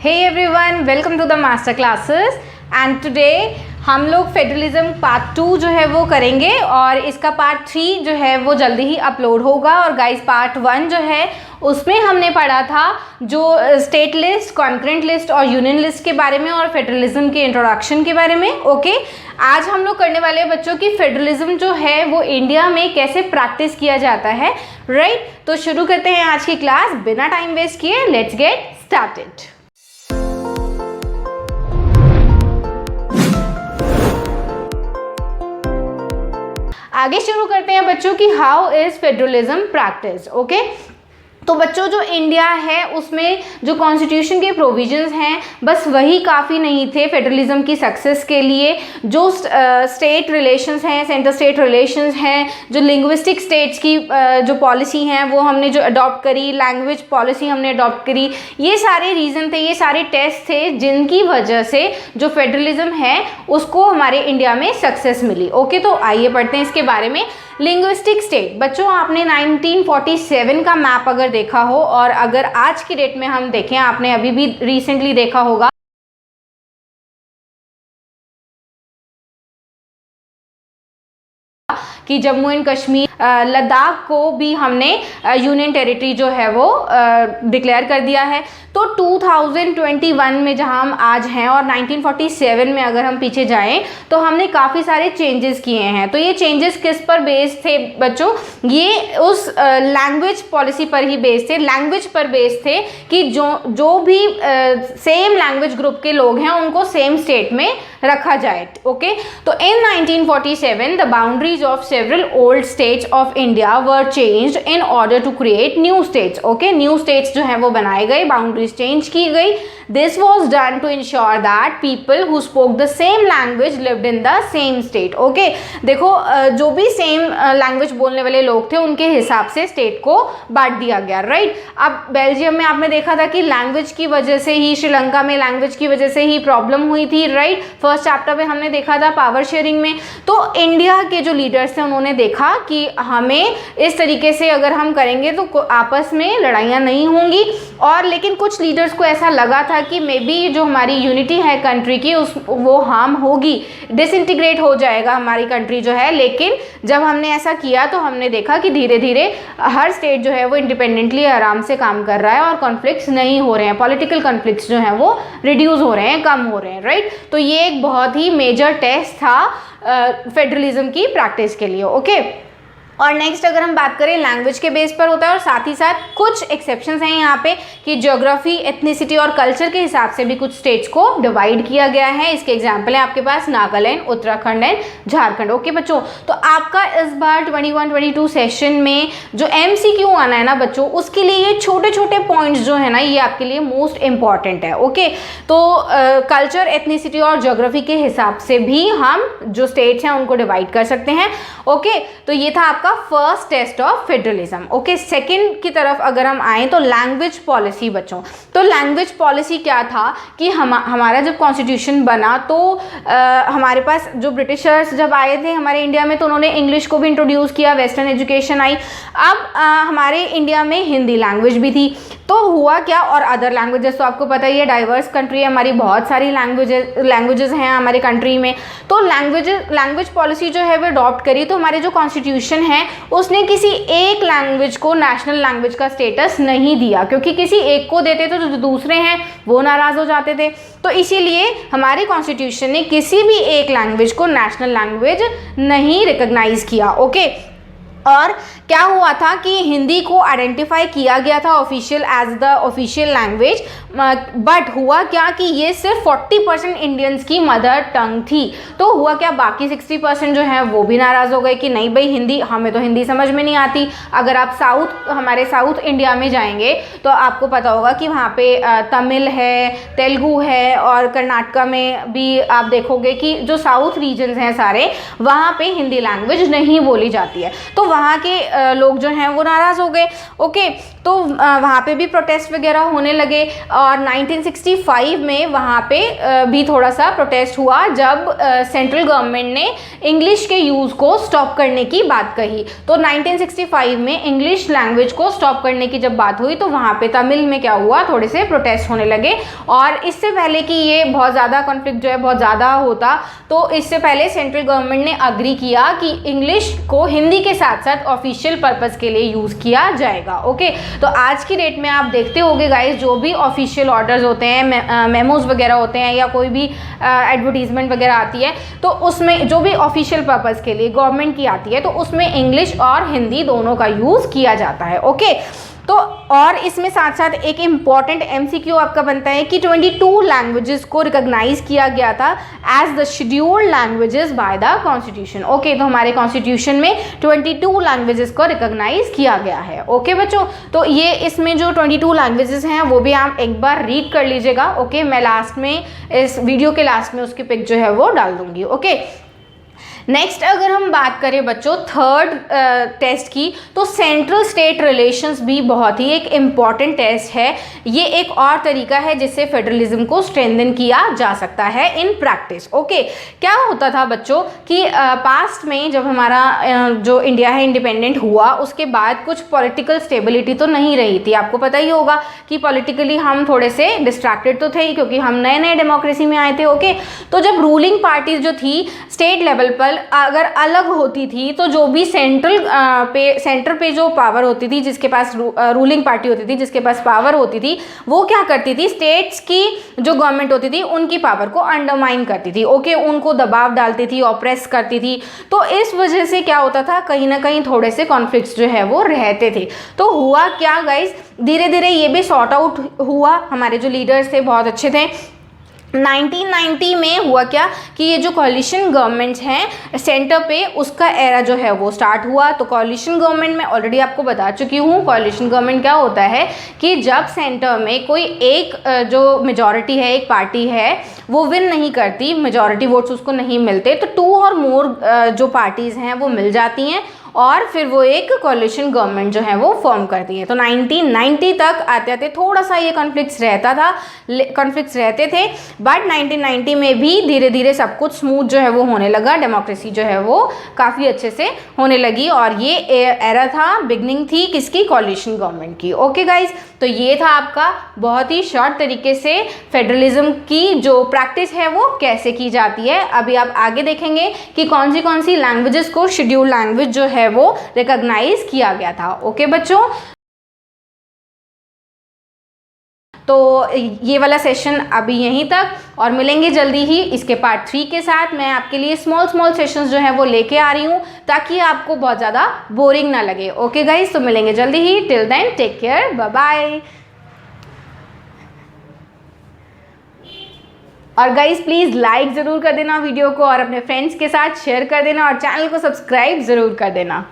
Hey everyone, welcome to the master classes and today हम लोग federalism part 2 जो है वो करेंगे और इसका पार्ट 3 जो है वो जल्दी ही अपलोड होगा। और गाइस पार्ट 1 जो है उसमें हमने पढ़ा था जो स्टेट लिस्ट, कॉन्करेंट लिस्ट और यूनियन लिस्ट के बारे में और फेडरलिज्म के इंट्रोडक्शन के बारे में। ओके, आज हम लोग करने वाले हैं बच्चों की फेडरलिज्म जो है वो इंडिया में कैसे प्रैक्टिस किया जाता है। राइट, तो शुरू करते हैं आज की क्लास बिना टाइम वेस्ट किए। Let's get started. आगे शुरू करते हैं बच्चों की how is federalism practice. Okay, तो बच्चों जो इंडिया है उसमें जो कॉन्स्टिट्यूशन के प्रोविजंस हैं बस वही काफ़ी नहीं थे फेडरलिज्म की सक्सेस के लिए। जो स्टेट रिलेशंस हैं, सेंटर स्टेट रिलेशंस हैं, जो लिंग्विस्टिक स्टेट्स की जो पॉलिसी हैं वो हमने जो अडॉप्ट करी, लैंग्वेज पॉलिसी हमने अडॉप्ट करी, ये सारे रीज़न थे, ये सारे टेस्ट थे जिनकी वजह से जो फेडरलिज्म है उसको हमारे इंडिया में सक्सेस मिली। ओके, तो आइए पढ़ते हैं इसके बारे में। लिंग्विस्टिक स्टेट बच्चों, आपने 1947 का मैप अगर देखा हो और अगर आज की डेट में हम देखें, आपने अभी भी रिसेंटली देखा होगा कि जम्मू एंड कश्मीर, लद्दाख को भी हमने यूनियन टेरिटरी जो है वो डिक्लेयर कर दिया है। तो 2021 में जहां हम आज हैं और 1947 में अगर हम पीछे जाएं तो हमने काफ़ी सारे चेंजेस किए हैं। तो ये चेंजेस किस पर बेस्ड थे बच्चों? ये उस लैंग्वेज पॉलिसी पर ही बेस्ड थे, लैंग्वेज पर बेस्ड थे कि जो भी सेम लैंग्वेज ग्रुप के लोग हैं उनको सेम स्टेट में रखा जाए। ओके, तो इन 1947 the boundaries of several old states of India were changed in order to create new states. Okay, new states जो हैं वो बनाए गए, boundaries change की गई। This was done to ensure that people who spoke the same language lived in the same state. Okay, देखो जो भी सेम लैंग्वेज बोलने वाले लोग थे उनके हिसाब से स्टेट को बांट दिया गया। राइट, अब बेल्जियम में आपने देखा था कि लैंग्वेज की वजह से ही, श्रीलंका में लैंग्वेज की वजह से ही प्रॉब्लम हुई थी। राइट, फर्स्ट चैप्टर में हमने देखा था पावर शेयरिंग में। तो इंडिया के जो लीडर्स थे उन्होंने देखा कि हमें इस तरीके से अगर हम करेंगे तो आपस में लड़ाइयाँ नहीं होंगी। और लेकिन कुछ लीडर्स को ऐसा लगा था कि मे बी जो हमारी यूनिटी है कंट्री की वो हार्म होगी, डिसइंटीग्रेट हो जाएगा हमारी कंट्री जो है। लेकिन जब हमने ऐसा किया तो हमने देखा कि धीरे धीरे हर स्टेट जो है वो इंडिपेंडेंटली आराम से काम कर रहा है और कॉन्फ्लिक्ट्स नहीं हो रहे हैं, पॉलिटिकल कॉन्फ्लिक्ट्स जो हैं वो रिड्यूस हो रहे हैं, कम हो रहे हैं। राइट, तो ये एक बहुत ही मेजर टेस्ट था फेडरलिज्म की प्रैक्टिस के लिए। ओके, और नेक्स्ट अगर हम बात करें लैंग्वेज के बेस पर होता है और साथ ही साथ कुछ एक्सेप्शंस हैं यहाँ पे कि ज्योग्राफी, एथनिसिटी और कल्चर के हिसाब से भी कुछ स्टेट्स को डिवाइड किया गया है। इसके एग्जांपल है आपके पास नागालैंड, उत्तराखंड एंड झारखंड। ओके बच्चों, तो आपका इस बार 21-22 सेशन में जो MCQ आना है ना बच्चों, उसके लिए ये छोटे छोटे पॉइंट्स जो है ना ये आपके लिए मोस्ट इंपॉर्टेंट है। ओके, तो कल्चर, एथनिसिटी और ज्योग्राफी के हिसाब से भी हम जो स्टेट्स हैं उनको डिवाइड कर सकते हैं। ओके, तो ये था आपका first test of federalism. Okay, second की तरफ अगर हम आए तो लैंग्वेज पॉलिसी बच्चों। तो लैंग्वेज पॉलिसी क्या था कि हमारा जब कॉन्स्टिट्यूशन बना तो हमारे पास जो ब्रिटिशर्स जब आए थे हमारे इंडिया में तो उन्होंने इंग्लिश को भी इंट्रोड्यूस किया, वेस्टर्न एजुकेशन आई। अब हमारे इंडिया में हिंदी लैंग्वेज भी थी। तो हुआ क्या, और अदर लैंग्वेजेस तो आपको पता ही है, डाइवर्स कंट्री है हमारी, बहुत सारी लैंग्वेजेस हैं हमारी कंट्री में। तो लैंग्वेज पॉलिसी जो है वो अडॉप्ट करी। तो हमारे जो कॉन्स्टिट्यूशन है उसने किसी एक लैंग्वेज को नेशनल लैंग्वेज का स्टेटस नहीं दिया, क्योंकि किसी एक को देते तो जो दूसरे हैं वो नाराज हो जाते थे। तो इसीलिए हमारे कॉन्स्टिट्यूशन ने किसी भी एक लैंग्वेज को नेशनल लैंग्वेज नहीं रिकॉग्नाइज किया। ओके, और क्या हुआ था कि हिंदी को आइडेंटिफाई किया गया था official as the official language, but हुआ क्या कि ये सिर्फ 40% इंडियंस की मदर टंग थी। तो हुआ क्या, बाकी 60% जो है वो भी नाराज़ हो गए कि नहीं भाई हिंदी, हमें तो हिंदी समझ में नहीं आती। अगर आप हमारे साउथ इंडिया में जाएंगे तो आपको पता होगा कि वहाँ पे तमिल है, तेलुगु है और कर्नाटका में भी आप देखोगे कि जो साउथ रीजन्स हैं सारे, वहाँ पे हिंदी लैंग्वेज नहीं बोली जाती है। तो वहाँ के लोग जो हैं वो नाराज़ हो गए। ओके, तो तो वहाँ पे भी प्रोटेस्ट वगैरह होने लगे और 1965 में वहाँ पे भी थोड़ा सा प्रोटेस्ट हुआ जब सेंट्रल गवर्नमेंट ने इंग्लिश के यूज़ को स्टॉप करने की बात कही। तो 1965 में इंग्लिश लैंग्वेज को स्टॉप करने की जब बात हुई तो वहाँ पे तमिल में क्या हुआ, थोड़े से प्रोटेस्ट होने लगे। और इससे पहले कि ये बहुत ज़्यादा कॉन्फ्लिक्ट जो है बहुत ज़्यादा होता, तो इससे पहले सेंट्रल गवर्नमेंट ने अग्री किया कि इंग्लिश को हिंदी के साथ साथ ऑफिशियल पर्पज़ के लिए यूज़ किया जाएगा। ओके, तो आज की डेट में आप देखते होंगे गाइस, जो भी ऑफिशियल ऑर्डर्स होते हैं, मेमोज वगैरह होते हैं या कोई भी एडवर्टीजमेंट वगैरह आती है, तो उसमें जो भी ऑफिशियल पर्पज़ के लिए गवर्नमेंट की आती है तो उसमें इंग्लिश और हिंदी दोनों का यूज़ किया जाता है। ओके, तो और इसमें साथ साथ एक इम्पॉर्टेंट MCQ आपका बनता है कि 22 लैंग्वेजेस को रिकॉग्नाइज किया गया था as the scheduled languages by the constitution. Okay, तो हमारे कॉन्स्टिट्यूशन में 22 लैंग्वेजेस को रिकॉग्नाइज किया गया है। ओके बच्चों, तो ये इसमें जो 22 लैंग्वेजेस हैं वो भी आप एक बार रीड कर लीजिएगा। ओके, मैं लास्ट में इस वीडियो के लास्ट में उसकी पिक जो है वो डाल दूंगी। ओके, नेक्स्ट अगर हम बात करें बच्चों थर्ड टेस्ट की, तो सेंट्रल स्टेट रिलेशंस भी बहुत ही एक इम्पॉर्टेंट टेस्ट है। ये एक और तरीका है जिससे फेडरलिज्म को स्ट्रेंथन किया जा सकता है इन प्रैक्टिस। ओके, क्या होता था बच्चों कि पास्ट में जब हमारा जो इंडिया है इंडिपेंडेंट हुआ, उसके बाद कुछ पॉलिटिकल स्टेबिलिटी तो नहीं रही थी। आपको पता ही होगा कि पॉलिटिकली हम थोड़े से डिस्ट्रैक्टेड तो थे ही, क्योंकि हम नए नए डेमोक्रेसी में आए थे। ओके, तो जब रूलिंग पार्टी जो थी स्टेट लेवल पर अगर अलग होती थी, तो जो भी सेंटर पे जो पावर होती थी, जिसके पास रूलिंग पार्टी होती थी, जिसके पास पावर होती थी, वो क्या करती थी, स्टेट्स की जो गवर्नमेंट होती थी उनकी पावर को अंडरमाइन करती थी। ओके, उनको दबाव डालती थी, ऑप्रेस करती थी। तो इस वजह से क्या होता था, कहीं ना कहीं थोड़े से कॉन्फ्लिक्ट्स जो है वो रहते थे। तो हुआ क्या गाइज, धीरे धीरे ये भी सॉर्ट आउट हुआ। हमारे जो लीडर्स थे बहुत अच्छे थे। 1990 में हुआ क्या कि ये जो कॉलिशन गवर्नमेंट्स हैं सेंटर पे, उसका एरा जो है वो स्टार्ट हुआ। तो कॉलिशन गवर्नमेंट में ऑलरेडी आपको बता चुकी हूँ, कॉलिशन गवर्नमेंट क्या होता है कि जब सेंटर में कोई एक जो मेजॉरिटी है, एक पार्टी है, वो विन नहीं करती, मेजॉरिटी वोट्स उसको नहीं मिलते, तो 2 और मोर जो पार्टीज़ हैं वो मिल जाती हैं और फिर वो एक कॉलिशन गवर्नमेंट जो है वो फॉर्म करती है। तो 1990 तक आते आते थोड़ा सा ये कॉन्फ्लिक्ट्स रहते थे, बट 1990 में भी धीरे धीरे सब कुछ स्मूथ जो है वो होने लगा, डेमोक्रेसी जो है वो काफ़ी अच्छे से होने लगी। और ये एरा था, बिगनिंग थी किसकी, कॉलिशन गवर्नमेंट की। ओके गाइज, तो ये था आपका बहुत ही शॉर्ट तरीके से फेडरलिज्म की जो प्रैक्टिस है वो कैसे की जाती है। अभी आप आगे देखेंगे कि कौन सी लैंग्वेजेस को शेड्यूल्ड लैंग्वेज जो है वो रिकॉग्नाइज किया गया था। ओके बच्चों, तो ये वाला सेशन अभी यहीं तक, और मिलेंगे जल्दी ही इसके पार्ट 3 के साथ। मैं आपके लिए स्मॉल सेशंस जो है वो लेके आ रही हूँ ताकि आपको बहुत ज़्यादा बोरिंग ना लगे। ओके गाइज, तो मिलेंगे जल्दी ही। Till then take care, bye bye. और गाइज प्लीज़ लाइक ज़रूर कर देना वीडियो को और अपने फ्रेंड्स के साथ शेयर कर देना और चैनल को सब्सक्राइब ज़रूर कर देना।